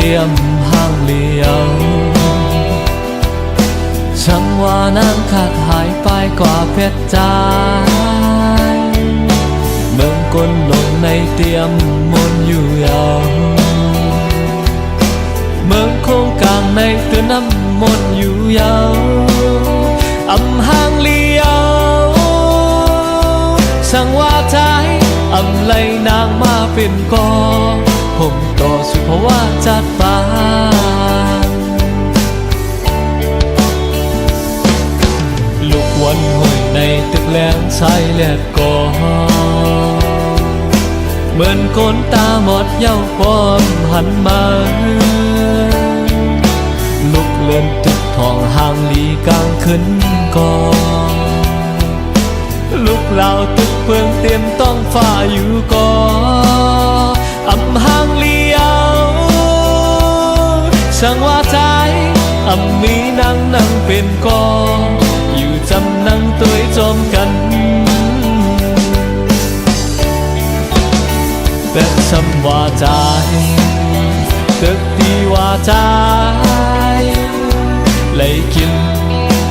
รียมห้างเลี้ยวช่างว่านางขาดหายไปกว่าเพชรจ้าเมืองกลลงในเตรียมมนอยู่ยาวเมืองโคงกลางในตัวน้ำมนอยู่ยาวอำห้างเลี้ยวช่างว่าใจอำไลนางมาเป็นกอผมต่อสุภาวะจัดปานลูกวันห้อยในตึกแหลงชายแลดกอเหมือนคนตาหมดเย้าพร้อมหันมาลุกเลื่อนตึกทองห่างลีกลางขึ้นกอลุกเหล่าตึกเพื่องเตรียมต้องฝ่าอยู่กออำห้างเลี้ยวช่างว่าใจอำมีนั่งเป็นกออยู่จำนั่งตัวจมกันแต่สำว่าใจตึกดีว่าใจเลยกิน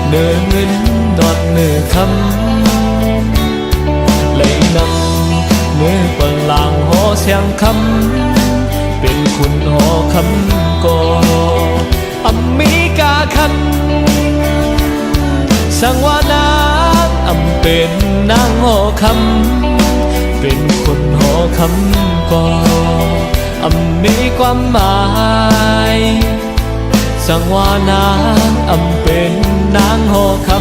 เนื้อเงินดอดเนื้อคำเลยนั่งเมื่อเปิดลางหอเสียงคำเป็นคุณหอคำก่ออมีกาคันสังว่านางอำเป็นนางหอคำเป็นคนหอคำก่ออำมีความหมายสังว่านางอำเป็นนางหอคำ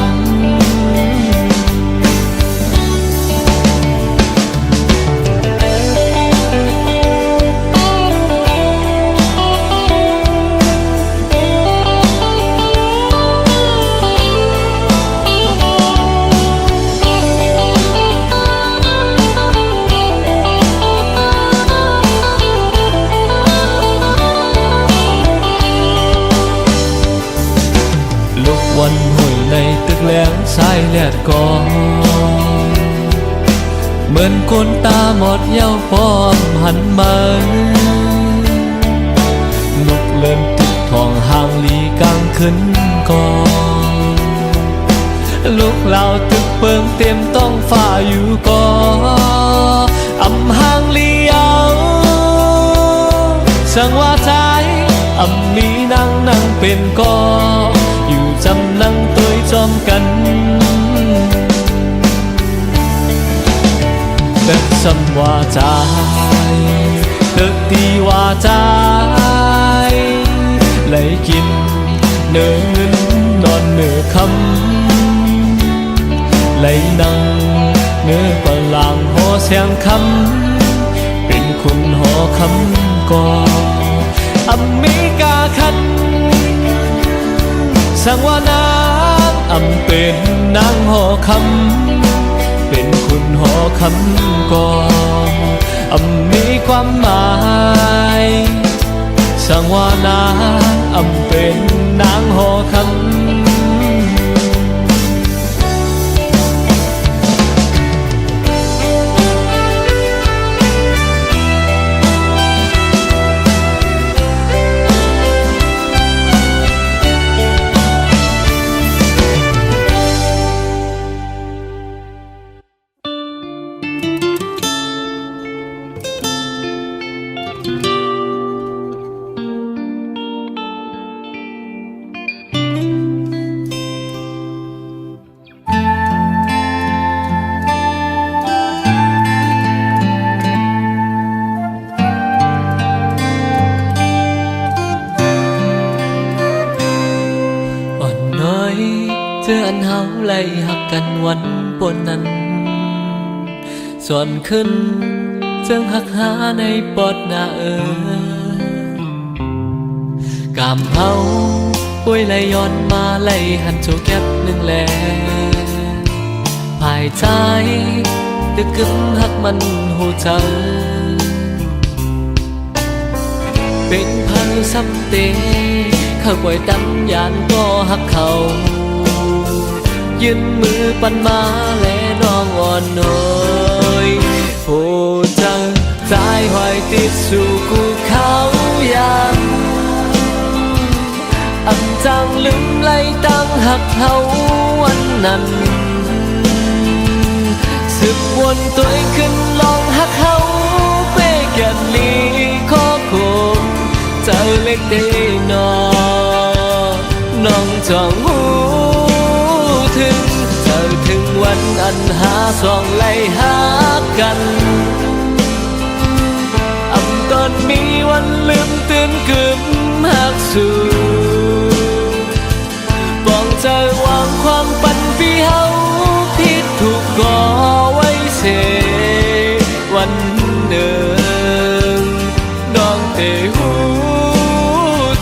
วันห้อยในตึกแหลงชายแลดกอเหมือนคนตาหมดเย้าพร้อมหันมาลุกเลื่อนตึกทองห่างลีกลางขึ้นกอลุกเหล่าตึกเปิงเตรียมต้องฝ่าอยู่กออำห้างเลี้ยวช่างว่าใจอำมีนั่งเป็นกออยู่จำนั่งตัวจอมกันแต่สำว่าใจตึกที่ว่าใจเลยกินเนื้อเงินนอนเนื้อคำเลยนั่งเนื้อปลางหอเสียงคำเป็นคุณหอคำก่ออมีกาคันสังว่านางอำเป็นนางหอคำเป็นคุณหอคำก่ออำมีความหมายสังว่านางอำเป็นนางหอคำเธออันเฮาไล่หักกันวันปนนั้นส่วนขึ้นจึงหักหาในปอดหน้ากามเฮาป่วยไหลย้อนมาไหลหันโจแก็บหนึ่งแลภายใจตึกกึ่งหักมันหูเจอเป็นพันซ้ำเตเข้าป่วยตั้งยานก็หักเขายืนมือปันมาและน้องอ่อนน้อยโอ้เจ้าใจหอยติดสู่กูเขายัง จางลืมไล่ตั้งหักเขาวันนั้นสืบวนตัวเองขึ้นลองหักเขาเป้แก่นลีข้อโคงเจอเล็กได้นอน้องจองหูถึงเจอถึงวันอันหาสองไล่หากันอำตอนมีวันลืมตื่นกึมหักสู่ปองใจวางความปันพี่เฮาผิดถูกก่อไว้เสวันหนึ่งน้องเตหู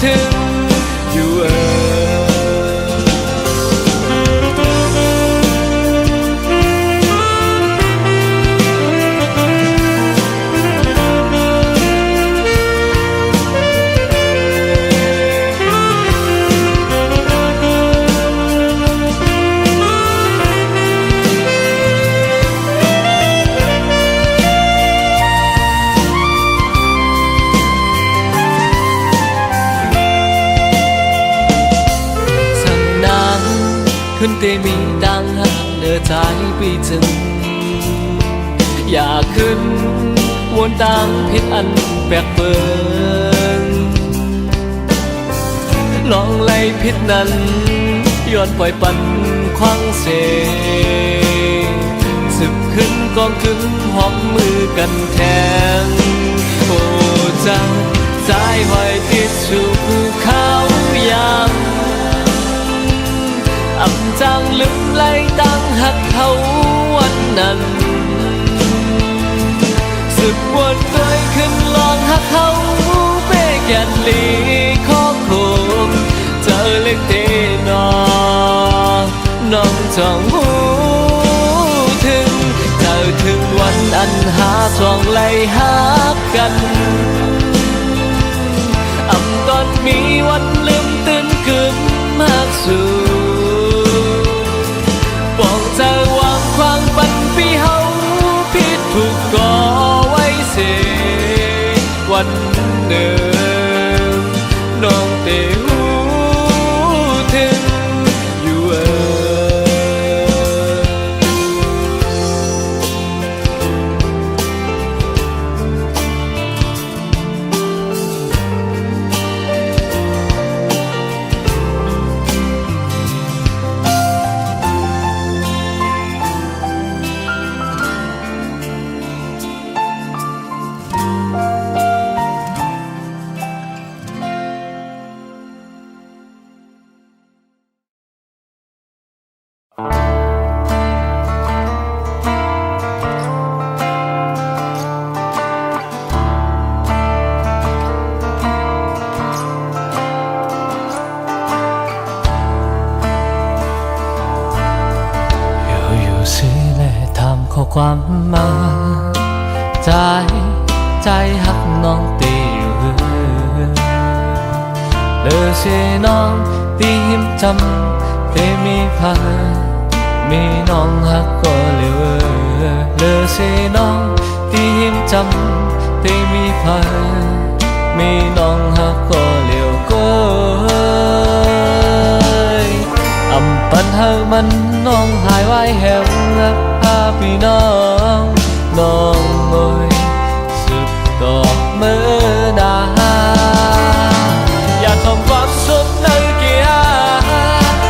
ถึงอยู่ขึ้นเตมีดังหักเนื้อใจไปถึงอยากขึ้นวนตังพิษอันแปลกเบิงลองไล่พิษนั้นย้อนปล่อยปันควังเสสึกขึ้นกองขึ้นหอมมือกันแทงโอ้เจ้าใจหอยติดสู่ภูเขายามอำจางลืมไล่ตั้งหักเขาวันนั้นสืบวนตัวขึ้นลองหักเขาเป้แก่นลีข้อโคงเจอเล็กเตนอน้องจองหูถึงเจอถึงวันอันหาสองไล่หักกันอำตอนมีวันลืมตื่นกึมหักสู่บอกเจอวางความปันพี่เฮาผิดถูกก่อไว้เสวันหนึ่งน้องเตหูถึงอยู่ข้อความมาใจหักน้องตีอยู่เลอเชน้องตีหิมจำเตมีพันมีน้องหักก็เหลือเลอเชน้องตีหิมจำเตมีพันมีน้องหักก็เหลือก็อำปันเฮามันน้องหายไว้แหวพาพี่น้องโอยสึกตอกมือดาอย่าทำความสุขในเกียร์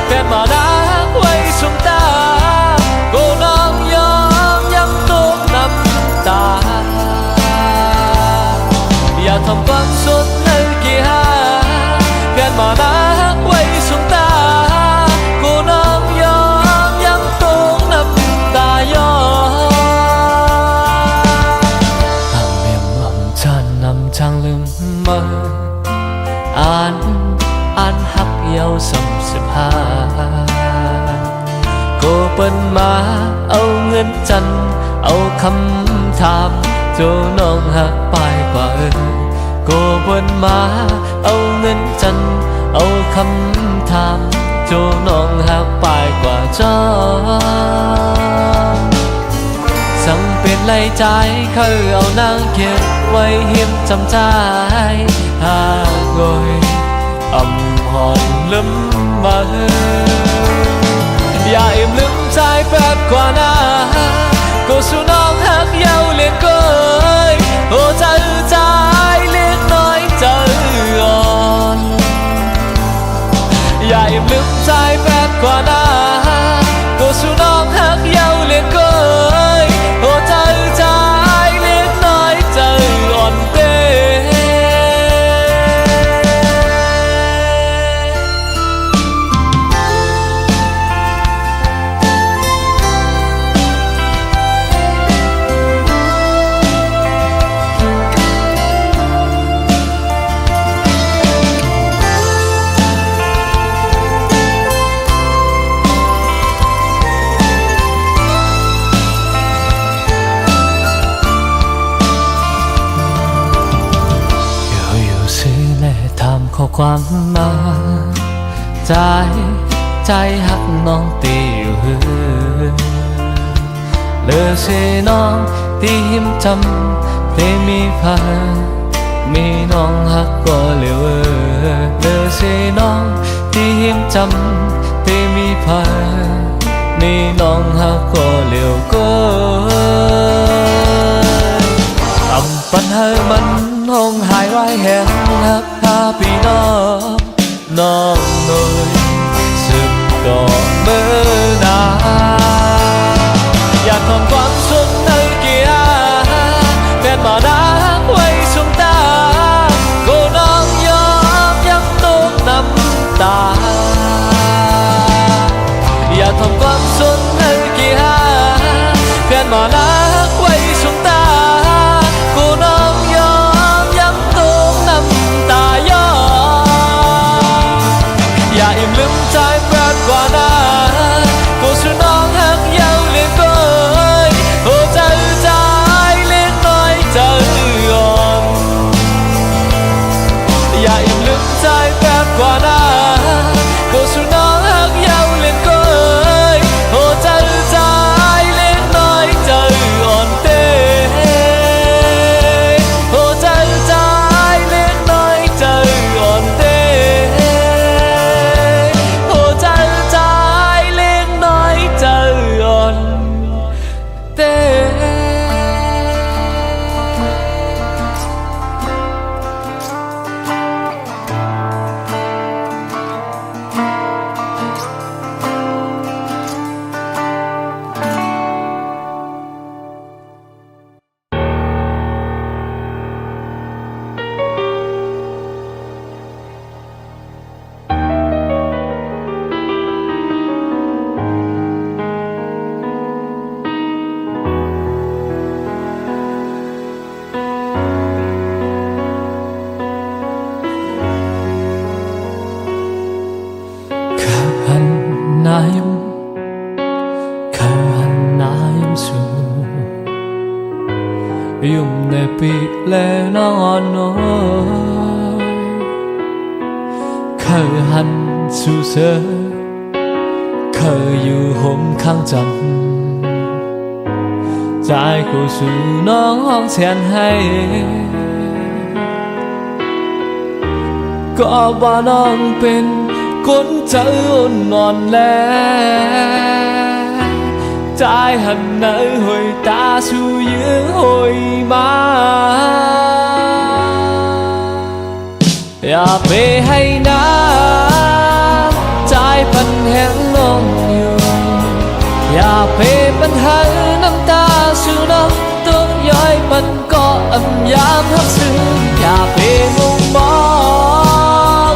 แต่มาดักไว้สมตากูน้องยอมย้ำตกน้ำตาอย่าทำความสุขในเกียร์แต่มาดักไว้สมตากูน้องยอมย้ำตกน้ำตายอช่างลืมมาอ่านหักเยาสำสิบห้าก็เปิ้นมาเอาเงินจันเอาคำถามโจน้องหักไปกว่าก็เปิ้นมาเอาเงินจันเอาคำถามโจน้องหักไปกว่าจ้าสั่งเป็นไรใจเขาเอานางเก็บไว้เหียมจำใจหากโอยอำห อนลืมมาอย่าอิ่มลืมใจแปดกว่านาก็สู้น้องหักเย้าเลียนก้อยโอ้ใจใจเล็กน้อยใจอ่อนอย่าอิ่มลืมใจแปดกว่านาก็สู้น้องหักเย้าเลียนก้อยโอ้ใจใจเล็กน้อยใจอ่อนเต้ข้อความมาใจหักน้องตีอยู่เฮือนเลือเสน้องที่หิมจำที่มีพามีน้องหักก็เหลือเลือเสน้องที่หิมจำที่มีพามีน้องหักก็เหลือก็อำปัญหามันห้องหายไว้แห่งหักพาพี่น้องหน่อยสืบต่อเมื่อนานอยากทำความสุขในเกียร์แฟนมาดักไว้สวงตาก็น้องยอมยังตกน้ำตาอยากทำความสุขในเกียร์แฟนมาดักไว้สวงตาก็น้องยอมยังตกน้ำตาย้อนอย่าอิ่มลืมใจแปดกว่านาก็สู้น้องหักเย้าเลียนก้อยโอ้ใจใจเล็กน้อยใจอ่อนอย่าอิ่มลืมใจแปดกว่านาก็สู้น้องหักเย้าเลียนก้อยโอ้ใจใจเล็กน้อยใจอ่อนเต้โอ้ใจใจเล็กน้อยใจอ่อนเต้โอ้ใจใจเล็กน้อยใจอ่อนเต้Yung nepi le non nói khờ hành su sơ khờอยู่ห่มข้างจำใจกูสู่น้องห้องแทนให้ก็ว่าน้องเป็นคนใจอ่อนแลใจหันไหนhồi ta suยื้อhồiมาอย่าไปให้น้ำใจพันแห้งลงอยู่อย่าไปปัญหาน้ำตาสู่น้องต้องย้อยมันก็อำยามหักซึ้งอย่าไปมุงมอง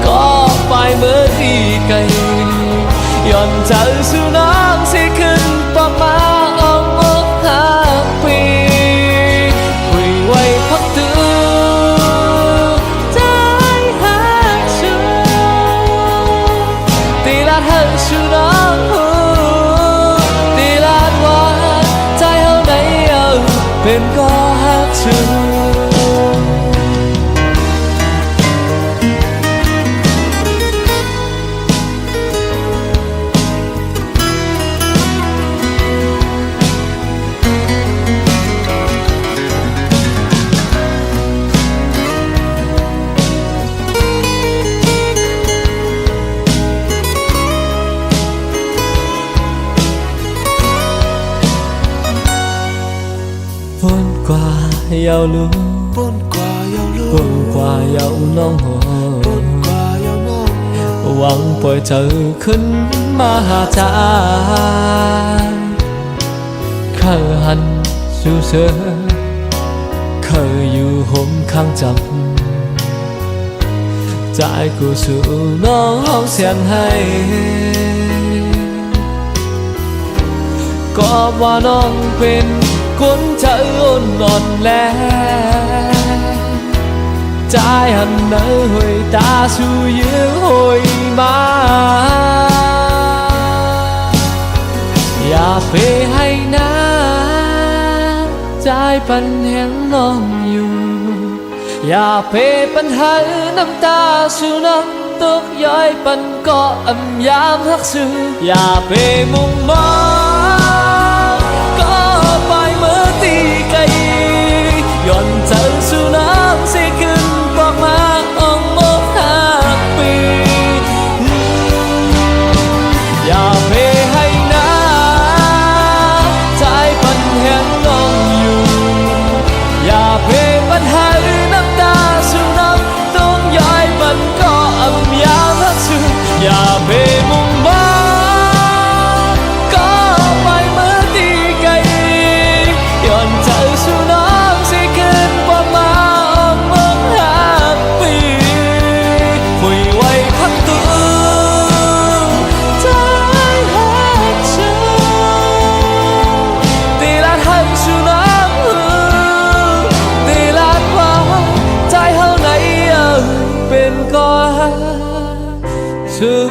ก็ไปเมื่อที่ไกลย้อนใจสู่น้องสิขึ้นปากมาอ้อมอกหักปีคุยไว้พักตื่นใจหักชูตีลาดหักชูน้องหูตีลาดว่าใจเฮาไหนเอาเป็นก็หักชู有路，搬掛有路，半掛有น้องหัว 搬掛有น้อง หวังปล่อยเธอขึ้นมาหาจานข้าหันสู่เธอเคยอยู่ห่มข้างจับใจกูสู่น้องห้องเสียงให้ก็ว่าน้องเป็นคนใจอ่อนแลใจหันเนอหอยตาสู่ยื้อหอยมาอย่าไปให้นะใจปันแห่งน้องอยู่อย่าไปปัญหาน้ำตาสู่น้ำตกย้อยปันก็อำยามหักสื่ออย่าไปมุ่งมองก็ไปเมื่อตีไกลย้อนเจอสู่น้ำสิขึ้นบอกมาองค์อกหักปีอย่าไปให้นะใจปันแห่งน้องอยู่อย่าไปปัญหาน้ำตาสู่น้ำต้องย้อยมันก็อำยามหักสื่ออย่าไปมุ่งมองก็ไปเมื่อตีไกลย้อนเจอสู่น้ำสิขึ้นบอกมาองค์อกหักปีคุยไว้พักตัวใจหักเธอตีลาดให้สู่น้ำตีลาดว่าใจเฮาไหนเป็นก็ชื่อ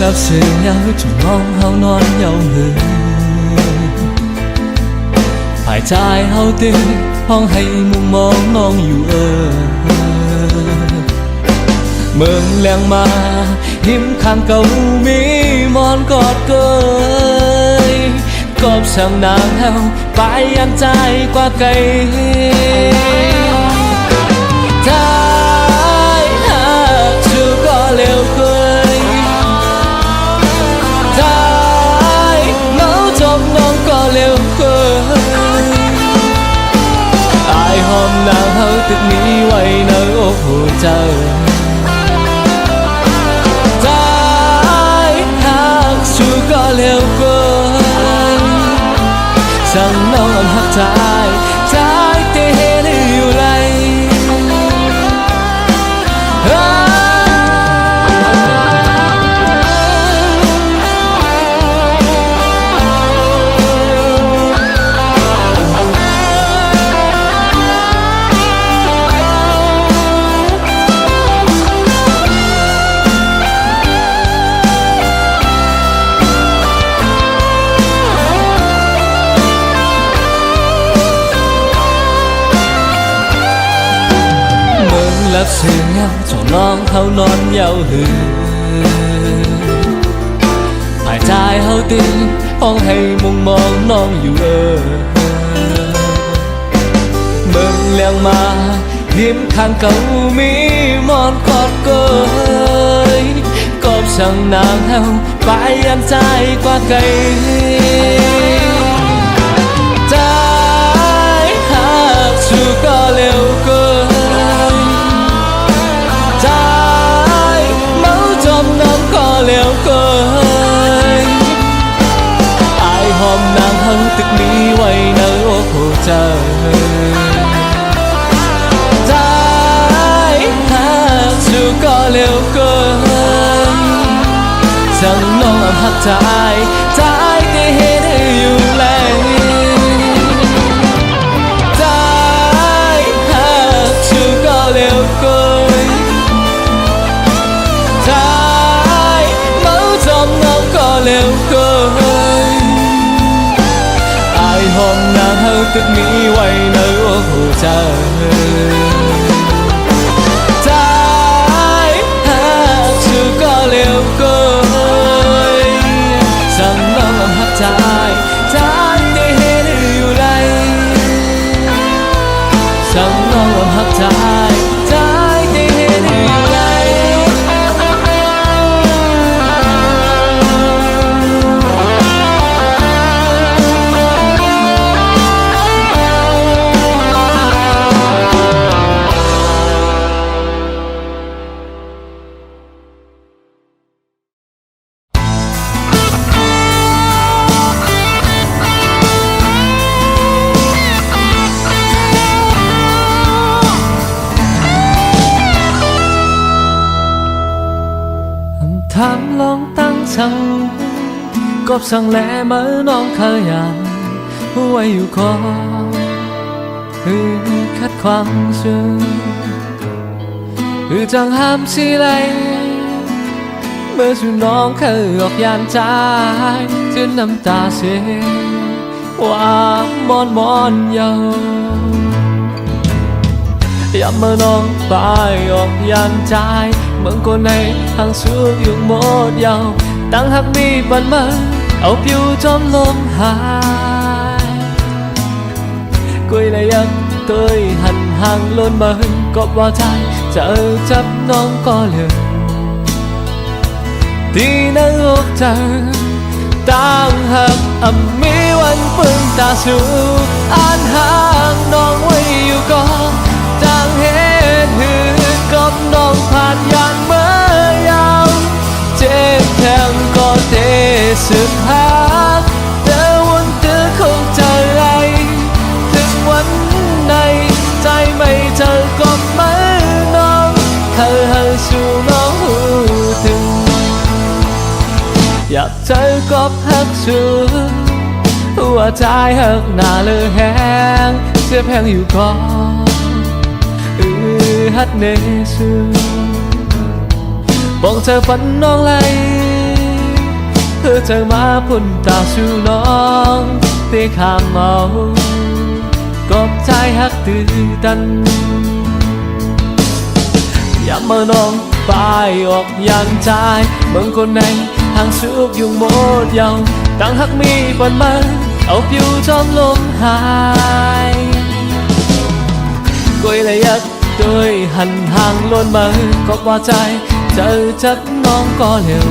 รับสื่อยาวจนมองเฮานอนเยาหือหายใจเฮาตื่นห้องให้มุมมองน้องอยู่เมืองแรงมาหิมข้างเก่ามีมอนกอดเกยกอบสั่งนางเฮาไปยันใจกว่าไกลใจหักชูก็เร็วเคยใจเมาจมน้องก็เร็วเกินอายหอมนางเฮาตึกนี้ไว้ในอกหัวใจใจหักชูก็เร็วเกินสั่งน้องอันหักใจใจเตะอยู่ไรรับเสียงเงาจนน้องเฮานอนเยาหือหายใจเฮาตื่นห้องให้มุงมองน้องอยู่เบิ่งเลี้ยงมาหิมข้างเก่ามีมอนกอดเกยกอบสั่งนางเฮาไปยันใจกว่าไกลใจหักสู้ก็เร็วเกินใจเมาจมน้องก็เร็วเกินอายหอมนางเฮาตึกนี้ไว้ในอกหัวใจใจหักสู้ก็เร็วเกินสั่งน้องหักใจใจที่เห็น ร็วเกินอายหอมนางเฮาตึกนี้ไว้ในหัวใจใจหากชูก็เร็วเกินสั่งน้องหักใจใจได้เห็นอยู่ไรสั่งน้องหักใจใจได้เห็นอยู่ไรถามลองตั้งสั่งกบสั่งแลมาน้องเคยยังไว้อยู่คอคัดความชื่อจังห้ามสิไรเมื่อชูน้องเคยออกยานใจจนน้ำตาเสียว่ามอนเยาอย่ามาน้องไปออกยานใจเมืองคนในทางสุขอยู่หมดยาวตั้งหักมีปันมาเอาผิวจอมลมหายกุยเลยยังตัวหันห่างล้นมาก็ว่าใจเจอจับน้องก็เหลือที่นั่งอกเจอตั้งหักมีวันปึงตาสูอ่านห่างน้องไว้อยู่ก็ต่างเหตุหือกบน้องผ่านยานเมื่อยาวเจ็บแทงก็เตะสึกหักแต่วันเตือคงจะไรถึงวันไหนใจไม่เจอก็ไม่น้องเธอให้สู่น้องหูถึงอยากเจอก็หักสูหัวใจหักหน้าเลยแห้งเจ็บแห้งอยู่ก่อนฮัดเนซูบอกเธอฝันน้องไหลเพื่อเธอมาพุ่นตาสู่น้องตีข้างเมากอบใจฮักตื่นตันอย่ามาน้องไปออกยานใจเมืองคนในทางสุขอยู่หมดยาวตั้งฮักมีปันมาเอาผิวจอมลมหายกุยเลยยักด้วยหันห่างล้นมาก็ว่าใจเจอจับน้องก็เร็ว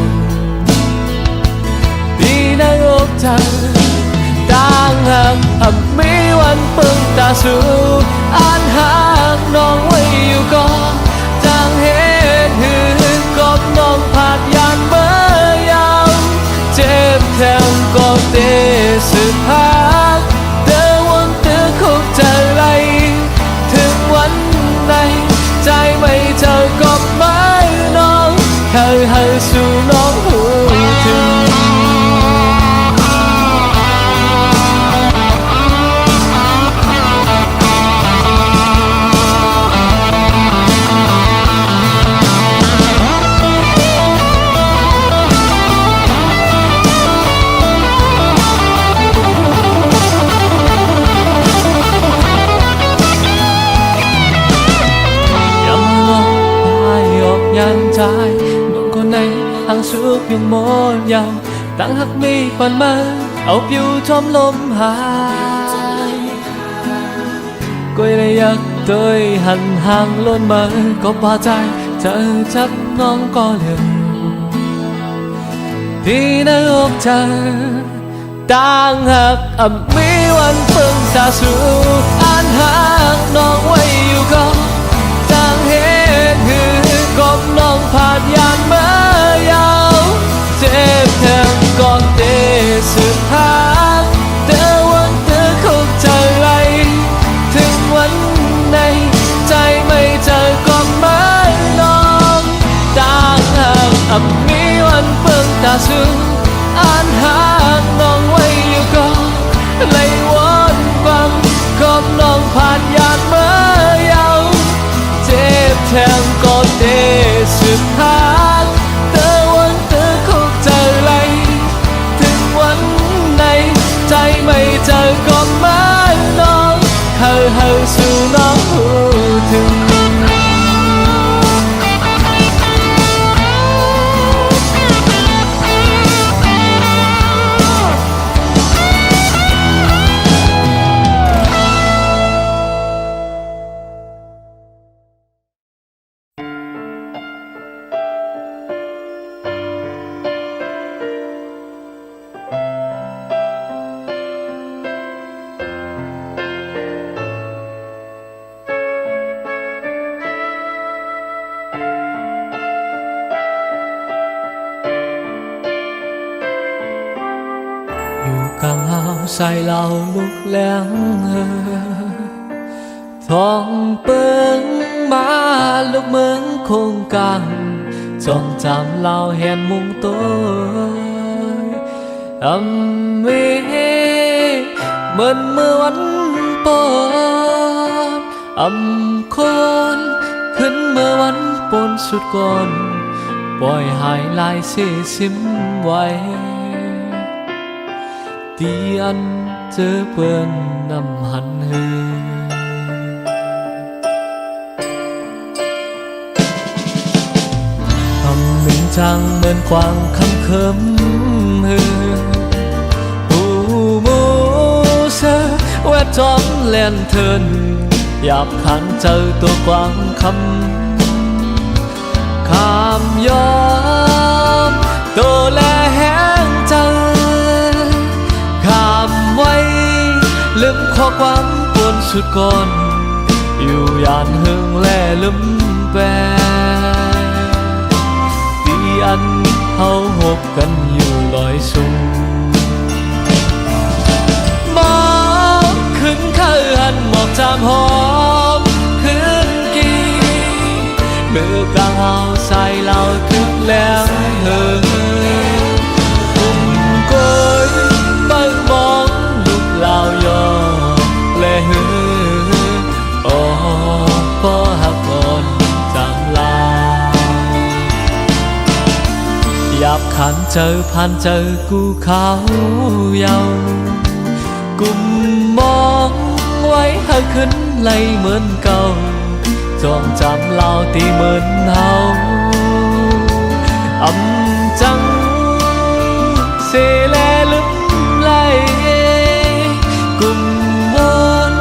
ดีในอกเธอต่างหากมีวันปึงตาสูอ่านห่างน้องไว้อยู่ก็จางเหตุหือกบน้องผ่านยานเมื่อยาวเจ็บแทงก็เตะสึกหักแต่วันเตือคงจะไรถึงวันใจไม่เจอก็ไม่น้องเคยให้สู่น้องหูถึงใจน้องคนในทางสุขยังหมดยาวตั้งหักมีปันมาเอาผิวจอมลมหายกุยเลยอยากตัวหันห่างล้นมาก็พอใจเจอจับน้องก็เร็วที่ในอกเธอต่างหักมีวันเพิ่งตาสูอ่านหักน้องไว้อยู่ก็ต่างเหตุหือกบน้องผ่านยานเมื่อยาวเจ็บแทงก่อนเตะสึกหักแต่วันเธอคงจะไรถึงวันไหนใจไม่เจอก็ไม่น้องต่างหากมีวันเพิ่งตาสูอ่านหักน้องไว้อยู่ก็เลยวนฟังกบน้องผ่านยานเมื่อยาวเจ็บแทงก็เตะสึกหักแต่วันเธอคงจะไร กังหาวใส่เหล่าลุกแล้งท้องเปิงมาลูกเมืองคงกังจ้องจำเหล่าแหนมุงตัวเมเหมือนเมื่อวันปอนคนขึ้นเมื่อวันปนสุดก่อนปล่อยหายลายเสซิมไว้ตีอันเจอเปื้อนน้ำหันหือหนึ่งจางเหมือนกวางคำเคิมหือหูมูเสแวดจอมแลนเทินหยาบขันเจอตัวกวางคำข้ามยอมตัวแลแห้งเจอข้ามไว้ลืมข้อความปวนสุดก่อนอยู่ยานหึงแลลืมแปรตีอันเฮาหกกันอยู่ลอยสูงมองขึ้นข้าหันหมอกจามหอมขึ้นกี่เมื่อกลางเอาใส่เราทึกแล้วเหินกุ่มโกยเบิ่งมองลูกลาวยอและเหินโอ้พอหักก่อนจำลาหยาบขันเจอพันเจอกูเขาเยากุมมองไว้ให้ขึ้นไหลเหมือนเก่าจองจำเราตีเหมือนเฮาจังเสแลลึกไหลกุมวน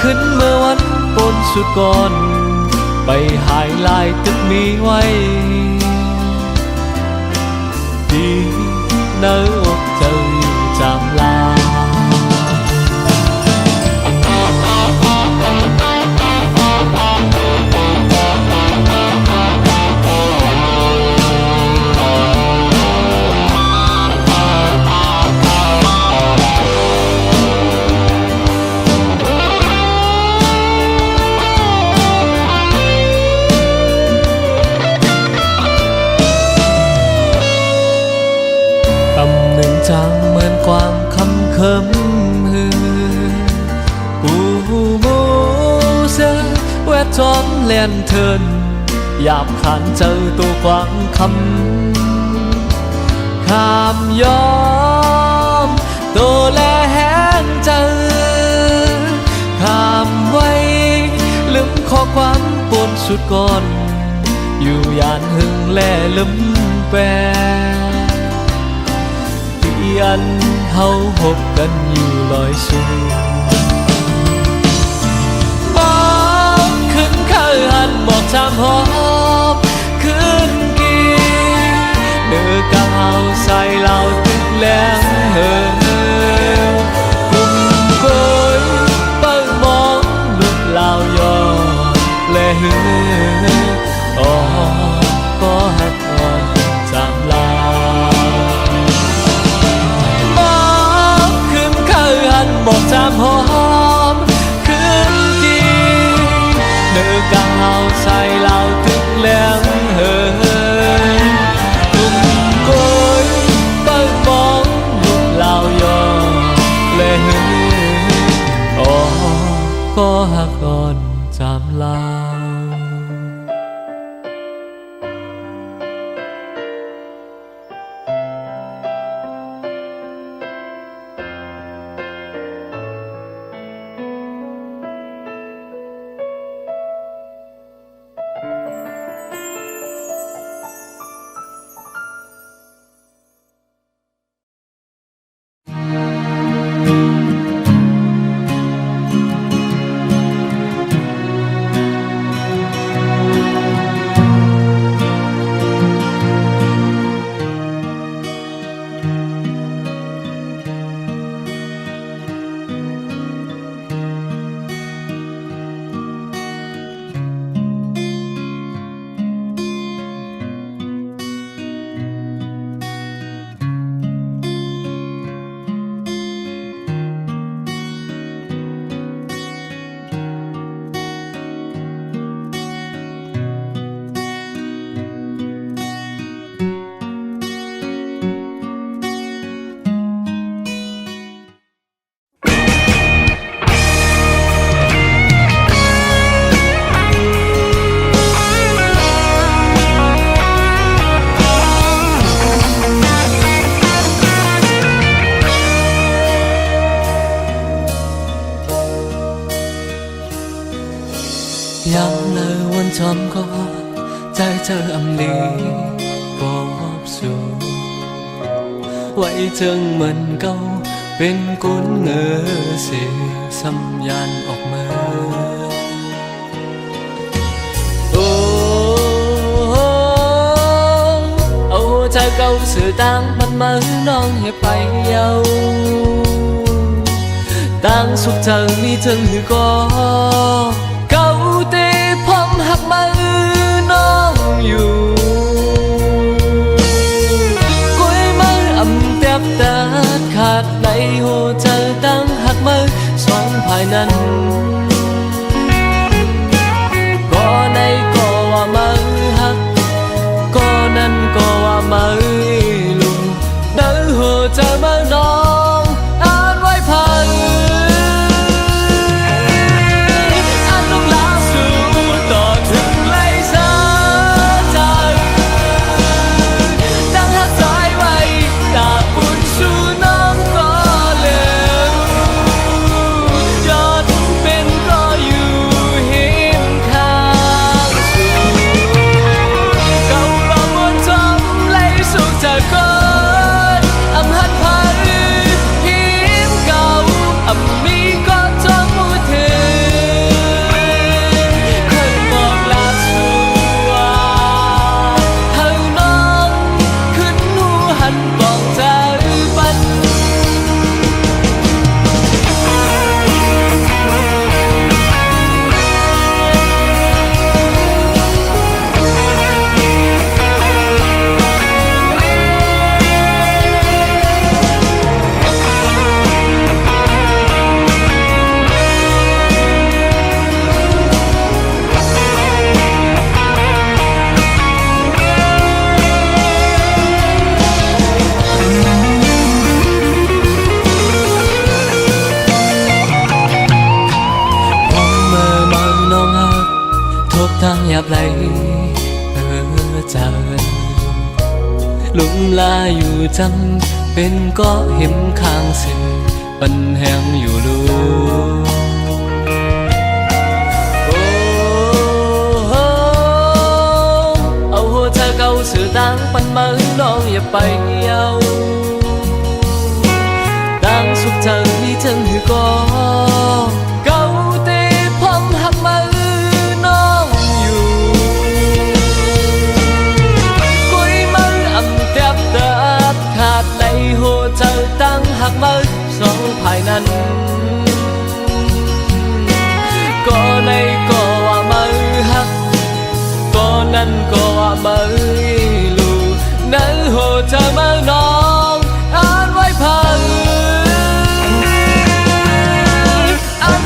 ขึ้นเมื่อวันปนสุดก่อนไปหายลายตึกมีไว้ดีเนื้ออกเจออยู่จำลาจางเหมือนความคำเคิมหืออูมูเสแวดจอมเลียนเทินหยาบขันเจอตัวกวางคำข้ามยอมตัวแลแห้งเจอข้ามไว้ลืมข้อความปนสุดก่อนอยู่ยานหึงแลลืมแปรอันเฮาหกกันอยู่ลอยสูงมองขึ้นข้าหันหมอกจามหอมขึ้นกี่เนื้อกางเอาใส่เราตึกแล้วเหินกุมโกยเปิ้งมองลุกลาวยอและเหินอ๋อก็หักอ่อนจามลาบอกจำหอมขึ้นกี่เนื้อกางเอาใส่เราถึง chờ âm lý bóp dù vậy chừng mình câu bên cuốn ngỡ sẽ xâm gian ọc mơ ô cha câu sự tang bắt mớ non hiệp bay nhau tang suốt chờ mi chân hư có câu tê phong hạc mơ nonอยู่cuối mơ ẩm tép tátขาดในหัวใจตั้งหักมือสองภายนั้นก็ในก็ว่ามือหักก็นั้นก็ว่ามือลุงเดินหัวใจมือน้องอ่านไว้พังอ่านลงลาสู่ต่อถึงไล่ซาใจตั้งหักสายไว้ตาบุญสู่น้องก็เร็วยอดเป็นก็อยู่เห็นข้างสู่เก่าเราบนจอมไล่สู่จากก่อนอำหัดพาหิมเก่าอำมีก็จอมมือเธอเคยบอกลาสู่ว่าเฮาน้องขึ้นหูหันบอกใจปันน้องหักทบทางหยาบไหลเจอหลุมลาอยู่จำเป็นก็เห็มข้างเสือปันแหงอยู่ลูเอาหัวใจเก่าสื่อต่างปันมือน้องอย่าไปเอาต่างสุขเธอมีจังหือก็เก่าเตะพร้อมหักมือน้องอยู่กุยมืออำเต็บเติบขาดในหัวใจตั้งหักมือสองภายนั้นก็ในก็ว่ามือหักก็นั้นก็ว่ามือลูในหัวใจมือน้องอ่านไว้พังอ่าน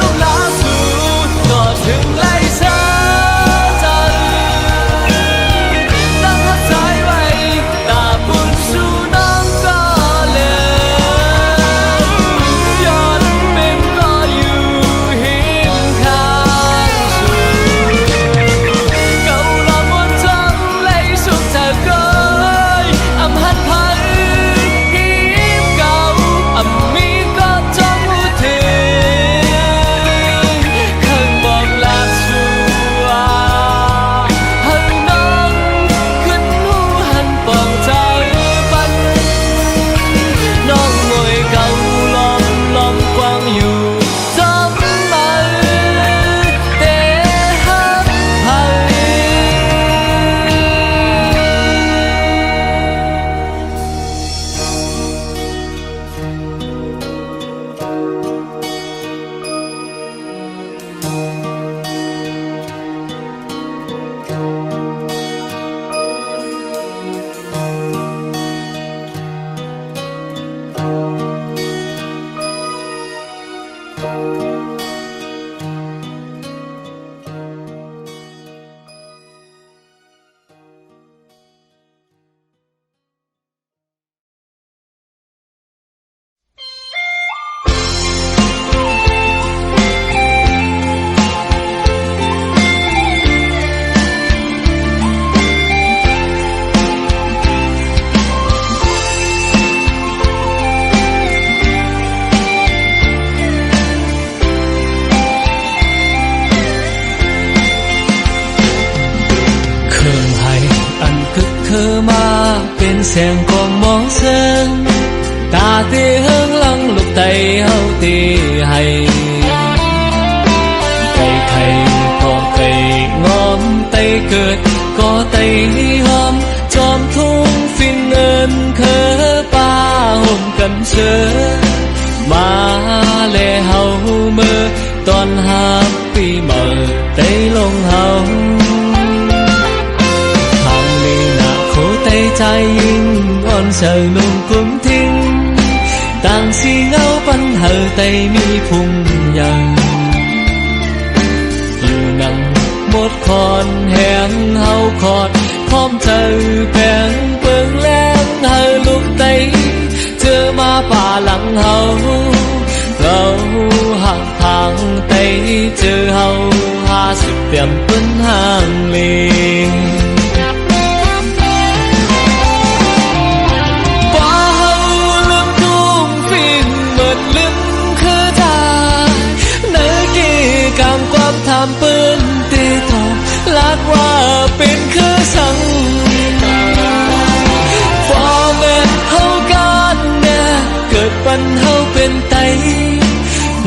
เป็นแสงของมองเซิงตาเตียงลังลูกไตเฮาตีให้ไก่ไข่ก็ไก่งอมไตเกิดก็ไตหอมจอมทุ่งฟินเงินเคอป้าห่มกันเชือมาแลเฮาเมื่อตอนหาปีเมื่อไตลงเฮาทางนี้นะโคไตใจยิ่งอ่อนเสือนุ่งกุ้มทิ้งต่างสีเงาปันเหอไตมีพุ่งยังอยู่นังหมดคอนแหงเฮาคอดพร้อมเจอแผงเปิงแรงเฮอลูกไตเจอมาป่าหลังเฮาเราห่างทางไตเจอเฮา50เปี่ยมปืนห่างเลงป่าเฮาลืมทุ่งฟินเหมือนลืมคือตาเนื้อกี่กามความทำปืนตีทองลาดว่าเป็นคือสังพ่อแม่เฮากันแน่เกิดปันเฮาเป็นไต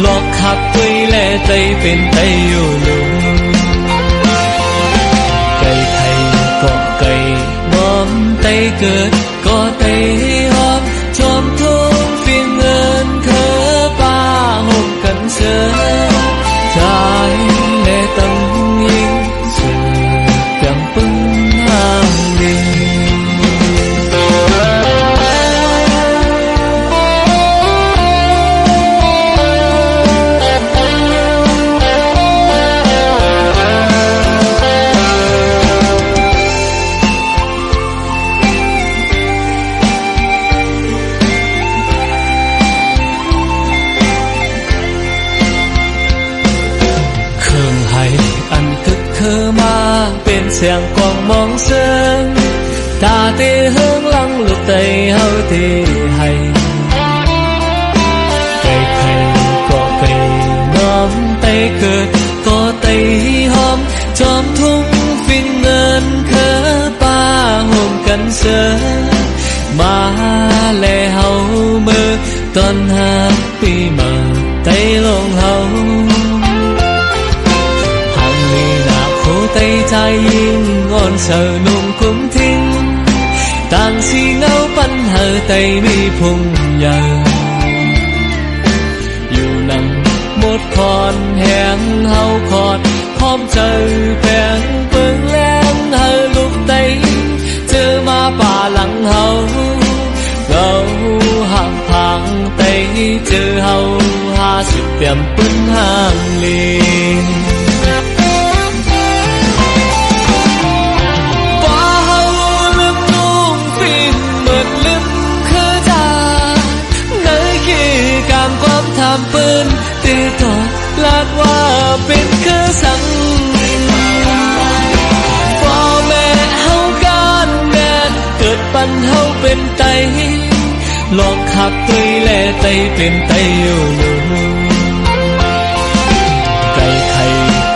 หลอกขับตุยแลไตเป็นไตอยู่ลุงไก่ไข่ก็ไก่งอมไตเกิดก็ไตหอมจอมทุ่งฟินเงินเคอป้าห่มกันเสือใจแลตั้งยิงเสือยังปึ้งห่างเดีเป็นเสียงกองมองเซิงตาเตีเฮิงลังลูกไตเฮาตีให้ไก่ไข่ก็ไก่น้อมไตเกิดก็ไตหอมจอมทุ่งฟินเงินเคอป้าห่มกันเสือมาแลเฮาเมื่อตอน5ปีมาไตลงเฮาไตใจยิ่งอ่อนเสือนุ่งกุ้มทิ้งต่างสีเงาปันเหอไตมีพุ่งใหญ่อยู่นังหมดคอนแหงเฮาคอดพร้อมเจอแผงเปิงแรงเฮอลูกไตเจอมาป่าหลังเฮาเราห่างพางไตเจอเฮา50เปี่ยมปืนห่างเลงทำปืนตีต่อลาดว่าเป็นคือสังพ่อแม่เฮากันแม่เกิดปันเฮาเป็นไตหลอกขับตุยแลไตเป็นไตอยู่ลุงไก่ไข่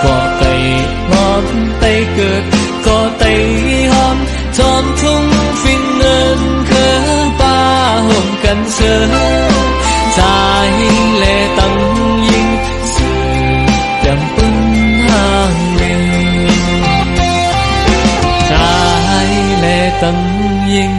ก็ไก่หอมไตเกิดก็ไตหอมจอมทุ่งฟินเงินเคอป้าห่มกันเสือใจแลตั้งยิงเสือจำปึ้งห่างเลใจแลตั้งยิง